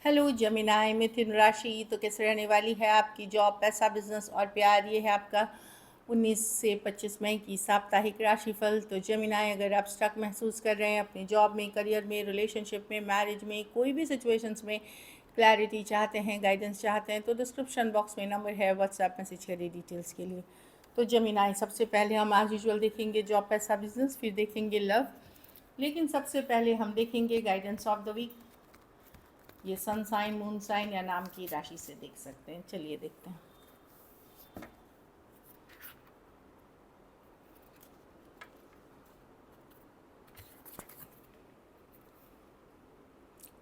Hello जमिनाई मिथुन राशि। तो कैसे रहने वाली है आपकी जॉब, पैसा, बिजनेस और प्यार। ये है आपका 19 से 25 मई की साप्ताहिक राशिफल। तो जमिनाई, अगर आप स्टक महसूस कर रहे हैं अपनी जॉब में, करियर में, रिलेशनशिप में, मैरिज में, कोई भी सिचुएशंस में क्लैरिटी चाहते हैं, गाइडेंस चाहते हैं, तो डिस्क्रिप्शन बॉक्स में नंबर है, व्हाट्सएप मैसेज करिए डिटेल्स के लिए। तो जमिनाई, सबसे पहले हम एज यूजुअल देखेंगे जॉब, पैसा, बिजनेस, फिर देखेंगे लव। लेकिन सबसे पहले हम देखेंगे गाइडेंस ऑफ द वीक। ये सन साइन, मून साइन या नाम की राशि से देख सकते हैं। चलिए देखते हैं।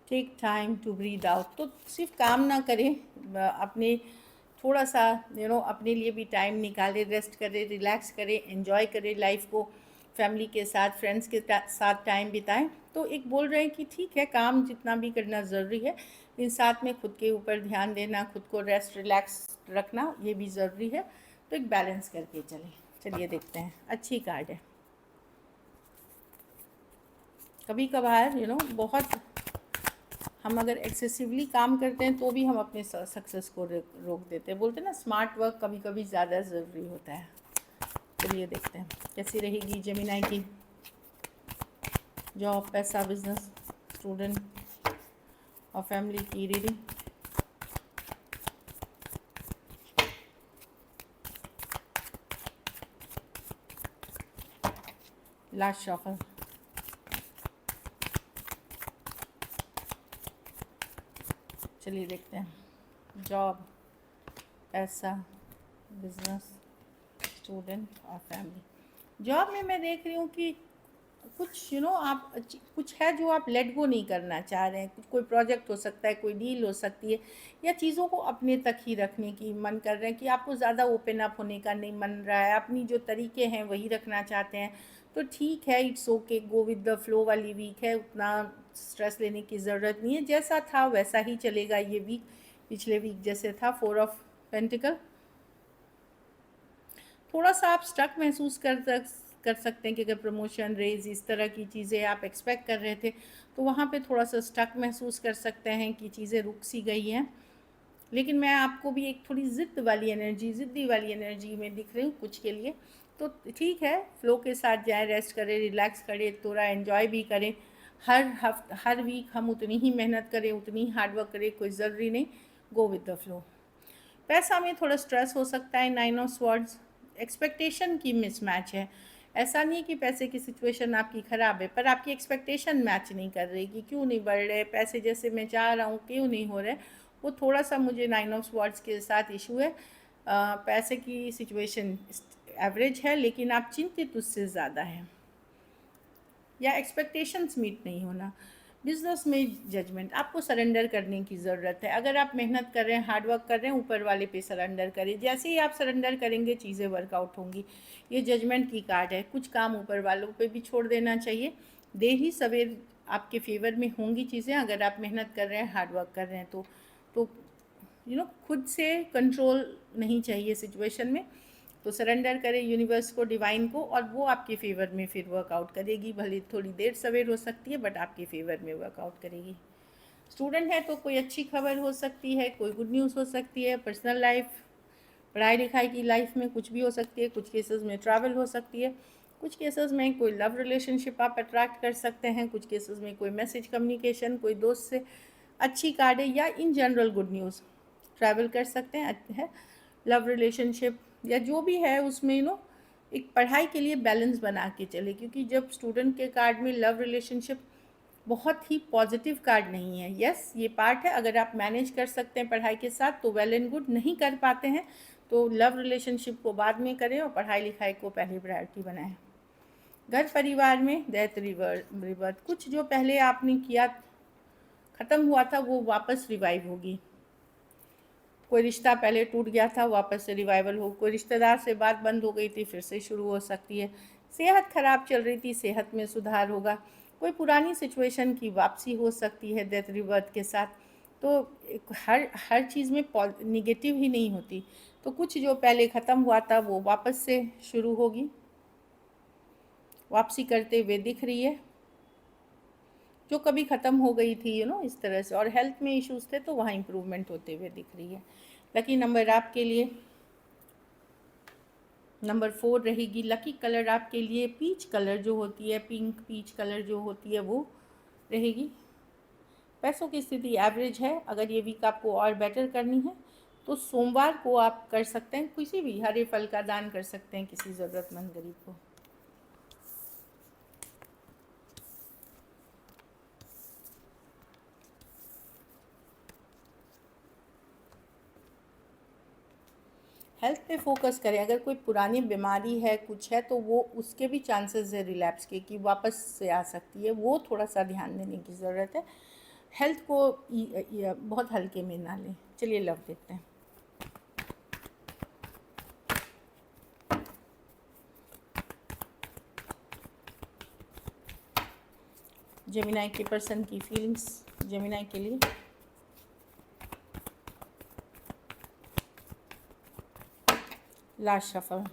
Take time to breathe out. तो सिर्फ काम ना करें, अपने थोड़ा सा अपने लिए भी टाइम निकालें, रेस्ट करें, रिलैक्स करें, एंजॉय करें लाइफ को। फैमिली के साथ, फ्रेंड्स के साथ टाइम बिताएं। तो एक बोल रहे हैं कि ठीक है, काम जितना भी करना ज़रूरी है, लेकिन साथ में खुद के ऊपर ध्यान देना, खुद को रेस्ट रिलैक्स रखना, ये भी ज़रूरी है। तो एक बैलेंस करके चलें। चलिए देखते हैं। अच्छी कार्ड है। कभी कभार बहुत हम अगर एक्सेसिवली काम करते हैं तो भी हम अपने सक्सेस को रोक देते हैं। बोलते हैं ना, स्मार्ट वर्क कभी कभी ज़्यादा ज़रूरी होता है। चलिए देखते हैं कैसी रहेगी जेमिनाई की जॉब, पैसा, बिजनेस, स्टूडेंट और फैमिली की रीडिंग। लास्ट शॉफल। चलिए देखते हैं जॉब, पैसा, बिजनेस, स्टूडेंट और फैमिली। जॉब में मैं देख रही हूँ कि कुछ आप कुछ है जो आप लेट गो नहीं करना चाह रहे हैं। कुछ कोई प्रोजेक्ट हो सकता है, कोई डील हो सकती है, या चीज़ों को अपने तक ही रखने की मन कर रहे हैं कि आपको ज़्यादा ओपन अप होने का नहीं मन रहा है, अपनी जो तरीके हैं वही रखना चाहते हैं। तो ठीक है, it's okay, go with the flow वाली वीक है। उतना स्ट्रेस लेने की ज़रूरत नहीं है। जैसा था वैसा ही चलेगा ये वीक, पिछले वीक जैसे था। 4 ऑफ पेंटिकल। थोड़ा सा आप स्टक महसूस कर सकते हैं कि अगर प्रमोशन, रेज, इस तरह की चीज़ें आप एक्सपेक्ट कर रहे थे, तो वहाँ पे थोड़ा सा स्टक महसूस कर सकते हैं कि चीज़ें रुक सी गई हैं। लेकिन मैं आपको भी एक थोड़ी ज़िद्दी वाली एनर्जी में दिख रही हूँ कुछ के लिए। तो ठीक है, फ्लो के साथ जाएं, रेस्ट करें, रिलैक्स करें, थोड़ा एंजॉय भी करें। हर वीक हम उतनी ही मेहनत करें, उतनी ही हार्डवर्क करें, कोई ज़रूरी नहीं। Go with the flow. पैसा में थोड़ा स्ट्रेस हो सकता है। 9 ऑफ स्वॉर्ड्स, एक्सपेक्टेशन की मिसमैच है। ऐसा नहीं कि पैसे की सिचुएशन आपकी ख़राब है, पर आपकी एक्सपेक्टेशन मैच नहीं कर रही कि क्यों नहीं बढ़ रहे पैसे, जैसे मैं चाह रहा हूँ क्यों नहीं हो रहे। वो थोड़ा सा मुझे 9 ऑफ स्वॉर्ड्स के साथ इशू है। पैसे की सिचुएशन एवरेज है, लेकिन आप चिंतित उससे ज़्यादा हैं, या एक्सपेक्टेशंस मीट नहीं होना। बिजनेस में जजमेंट, आपको सरेंडर करने की ज़रूरत है। अगर आप मेहनत कर रहे हैं, हार्डवर्क कर रहे हैं, ऊपर वाले पे सरेंडर करें। जैसे ही आप सरेंडर करेंगे चीज़ें वर्कआउट होंगी। ये जजमेंट की कार्ड है। कुछ काम ऊपर वालों पे भी छोड़ देना चाहिए। देर ही सवेर आपके फेवर में होंगी चीज़ें, अगर आप मेहनत कर रहे हैं, हार्डवर्क कर रहे हैं। तो खुद से कंट्रोल नहीं चाहिए सिचुएशन में। तो सरेंडर करें यूनिवर्स को, डिवाइन को, और वो आपके फेवर में फिर वर्कआउट करेगी। भले थोड़ी देर सवेर हो सकती है, बट आपके फेवर में वर्कआउट करेगी। स्टूडेंट है तो कोई अच्छी खबर हो सकती है, कोई गुड न्यूज़ हो सकती है। पर्सनल लाइफ, पढ़ाई लिखाई की लाइफ में कुछ भी हो सकती है। कुछ केसेस में ट्रैवल हो सकती है। कुछ केसेस में कोई लव रिलेशनशिप आप अट्रैक्ट कर सकते हैं। कुछ केसेस में कोई मैसेज कम्युनिकेशन कोई दोस्त से। अच्छी कार्ड है, या in general good news. Travel कर सकते हैं, है लव रिलेशनशिप या जो भी है उसमें एक पढ़ाई के लिए बैलेंस बना के चले। क्योंकि जब स्टूडेंट के कार्ड में लव रिलेशनशिप बहुत ही पॉजिटिव कार्ड नहीं है। यस, ये पार्ट है। अगर आप मैनेज कर सकते हैं पढ़ाई के साथ तो वेल एंड गुड, नहीं कर पाते हैं तो लव रिलेशनशिप को बाद में करें और पढ़ाई लिखाई को पहली प्रायोरिटी बनाएं। घर परिवार में डेथ, रिवर्थ, कुछ जो पहले आपने किया, ख़त्म हुआ था, वो वापस रिवाइव होगी। कोई रिश्ता पहले टूट गया था, वापस से रिवाइवल हो। कोई रिश्तेदार से बात बंद हो गई थी, फिर से शुरू हो सकती है। सेहत खराब चल रही थी, सेहत में सुधार होगा। कोई पुरानी सिचुएशन की वापसी हो सकती है डेथ रिवर्थ के साथ। तो हर हर चीज़ में निगेटिव ही नहीं होती। तो कुछ जो पहले ख़त्म हुआ था वो वापस से शुरू होगी, वापसी करते हुए दिख रही है। जो कभी ख़त्म हो गई थी, इस तरह से, और हेल्थ में इश्यूज़ थे तो वहाँ इम्प्रूवमेंट होते हुए दिख रही है। लकी नंबर आपके लिए नंबर 4 रहेगी। लकी कलर आपके लिए पीच कलर जो होती है, पिंक पीच कलर जो होती है, वो रहेगी। पैसों की स्थिति एवरेज है। अगर ये वीक आपको और बेटर करनी है तो सोमवार को आप कर सकते हैं, किसी भी हरे फल का दान कर सकते हैं किसी ज़रूरतमंद गरीब को। हेल्थ पे फोकस करें। अगर कोई पुरानी बीमारी है, कुछ है, तो वो उसके भी चांसेस है रिलैप्स के, कि वापस से आ सकती है, वो थोड़ा सा ध्यान देने की ज़रूरत है। हेल्थ को बहुत हल्के में ना लें। चलिए लव देखते हैं। जेमिनाई के पर्सन की फीलिंग्स जेमिनाई के लिए। Last shuffle.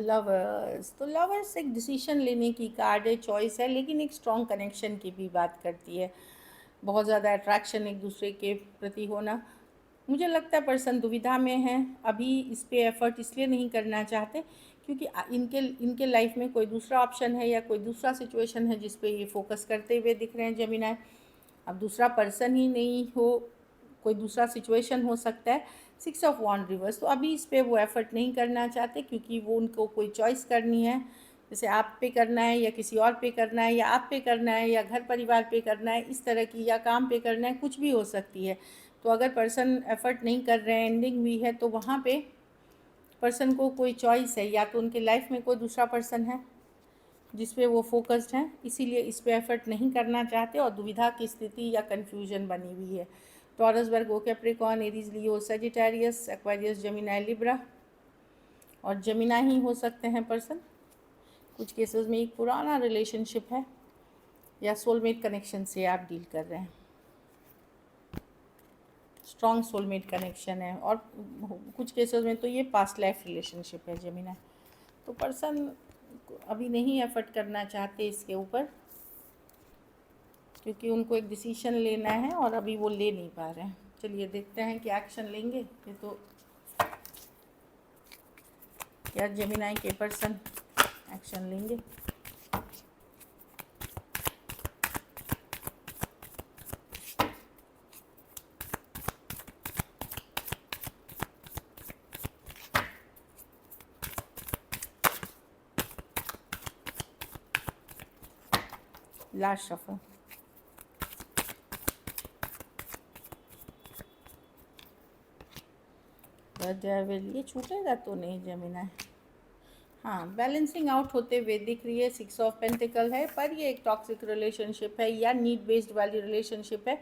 लवर्स, तो लवर्स एक डिसीजन लेने की कार्ड है, चॉइस है, लेकिन एक स्ट्रॉन्ग कनेक्शन की भी बात करती है। बहुत ज़्यादा अट्रैक्शन एक दूसरे के प्रति होना। मुझे लगता है पर्सन दुविधा में है, अभी इस पे एफर्ट इसलिए नहीं करना चाहते क्योंकि इनके इनके लाइफ में कोई दूसरा ऑप्शन है या कोई दूसरा सिचुएशन है जिस पे ये फोकस करते हुए दिख रहे हैं जेमिनाई। अब दूसरा पर्सन ही नहीं हो, कोई दूसरा सिचुएशन हो सकता है। 6 ऑफ वॉन्ड रिवर्स, तो अभी इस पे वो एफर्ट नहीं करना चाहते क्योंकि वो उनको कोई चॉइस करनी है, जैसे आप पे करना है या किसी और पे करना है, या आप पे करना है या घर परिवार पे करना है, इस तरह की, या काम पे करना है, कुछ भी हो सकती है। तो अगर पर्सन एफर्ट नहीं कर रहे हैं, एंडिंग हुई है, तो वहाँ पे पर्सन को कोई चॉइस है, या तो उनके लाइफ में कोई दूसरा पर्सन है जिस पे वो फोकस्ड हैं, इसीलिए इस पे एफर्ट नहीं करना चाहते और दुविधा की स्थिति या कन्फ्यूजन बनी हुई है। टॉरस, वर्गो, कैप्रिकॉर्न, एरीज, लियो, सजिटेरियस, एक्वेरियस, जेमिनाई, लिब्रा, और जेमिनाई ही हो सकते हैं पर्सन। कुछ केसेस में एक पुराना रिलेशनशिप है या सोलमेट कनेक्शन से आप डील कर रहे हैं, स्ट्रॉन्ग सोलमेट कनेक्शन है, और कुछ केसेस में तो ये पास्ट लाइफ रिलेशनशिप है जेमिनाई। तो पर्सन अभी नहीं एफर्ट करना चाहते इसके ऊपर क्योंकि उनको एक डिसीजन लेना है और अभी वो ले नहीं पा रहे हैं। चलिए देखते हैं कि एक्शन लेंगे ये, तो क्या जेमिनाई के पर्सन एक्शन लेंगे। Last shuffle. डेविल, ये छूटेगा तो नहीं जेमिनाई। हाँ, बैलेंसिंग आउट होते हुए दिख रही है। 6 ऑफ पेंटिकल है, पर ये एक टॉक्सिक रिलेशनशिप है या नीड बेस्ड वाली रिलेशनशिप है।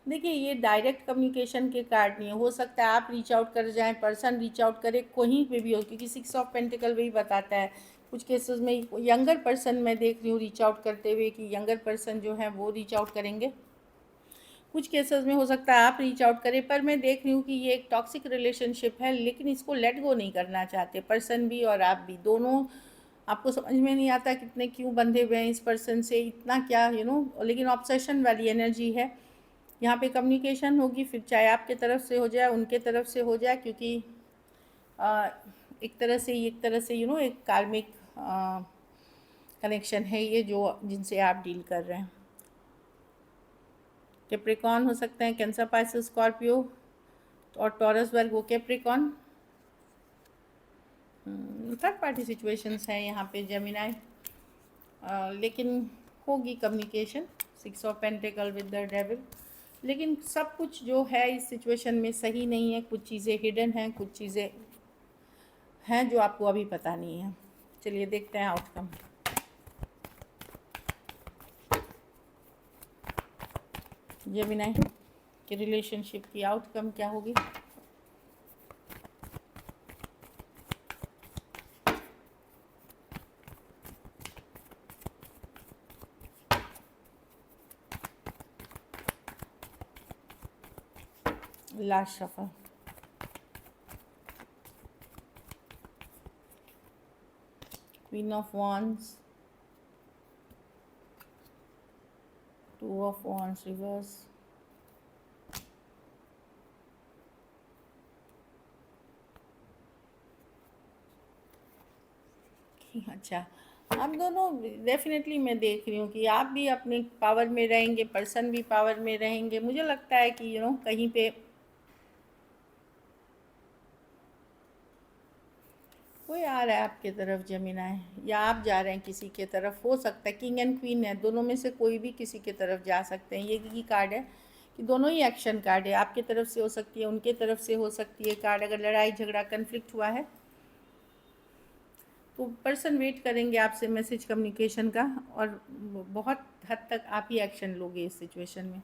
देखिए, ये डायरेक्ट कम्युनिकेशन के कार्ड नहीं है। हो सकता है आप रीच आउट कर जाएं, पर्सन रीच आउट करे, कहीं पे भी हो, क्योंकि 6 ऑफ पेंटिकल वही बताता है। कुछ केसेस में यंगर पर्सन मैं देख रही हूँ रीच आउट करते हुए, कि यंगर पर्सन जो है वो रीच आउट करेंगे। कुछ केसेस में हो सकता है आप रीच आउट करें, पर मैं देख रही हूँ कि ये एक टॉक्सिक रिलेशनशिप है, लेकिन इसको लेट गो नहीं करना चाहते पर्सन भी और आप भी, दोनों। आपको समझ में नहीं आता कितने क्यों बंधे हुए हैं इस पर्सन से, इतना क्या, लेकिन ऑब्सेशन वाली एनर्जी है यहाँ पे। कम्युनिकेशन होगी, फिर चाहे आपके तरफ से हो जाए, उनके तरफ से हो जाए, क्योंकि एक तरह से एक कार्मिक कनेक्शन है ये, जो जिनसे आप डील कर रहे हैं। कैप्रिकॉर्न हो सकते हैं, कैंसर, पाइसेस, स्कॉर्पियो, और टॉरस, वर्गो, कैप्रिकॉर्न। थर्ड पार्टी सिचुएशंस हैं यहाँ पे जेमिनाई, लेकिन होगी communication. 6 of pentacle with the devil, लेकिन सब कुछ जो है इस सिचुएशन में सही नहीं है। कुछ चीज़ें हिडन हैं, कुछ चीज़ें हैं जो आपको अभी पता नहीं है। चलिए देखते हैं आउटकम। जेमिनाई के रिलेशनशिप की आउटकम क्या होगी। Last shuffle. Queen of wands, two of wands reverse, अच्छा, आप दोनों डेफिनेटली मैं देख रही हूँ कि आप भी अपने पावर में रहेंगे, पर्सन भी पावर में रहेंगे। मुझे लगता है कि कहीं पे कोई आ रहा है आपके तरफ जमीनाए, या आप जा रहे हैं किसी के तरफ। हो सकता है किंग एंड क्वीन है, दोनों में से कोई भी किसी के तरफ जा सकते हैं। ये की कार्ड है कि दोनों ही एक्शन कार्ड है, आपके तरफ से हो सकती है, उनके तरफ से हो सकती है कार्ड। अगर लड़ाई झगड़ा कन्फ्लिक्ट हुआ है तो पर्सन वेट करेंगे आपसे मैसेज कम्युनिकेशन का, और बहुत हद तक आप ही एक्शन लोगे इस सिचुएशन में,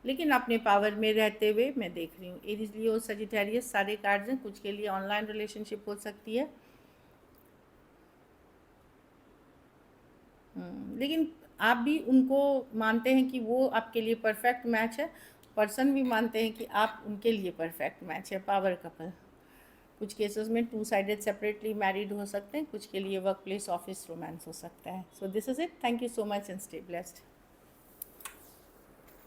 लेकिन अपने पावर में रहते हुए मैं देख रही हूँ। एरीज, लियो, सजिटेरियस सारे कार्ड्स हैं। कुछ के लिए ऑनलाइन रिलेशनशिप हो सकती है, लेकिन आप भी उनको मानते हैं कि वो आपके लिए परफेक्ट मैच है। पर्सन भी मानते हैं कि आप उनके लिए परफेक्ट मैच है। Power couple. कुछ केसेस में टू साइडेड सेपरेटली मैरिड हो सकते हैं, कुछ के लिए वर्क प्लेस ऑफिस रोमांस हो सकता है। So this is it. Thank you so much and stay blessed.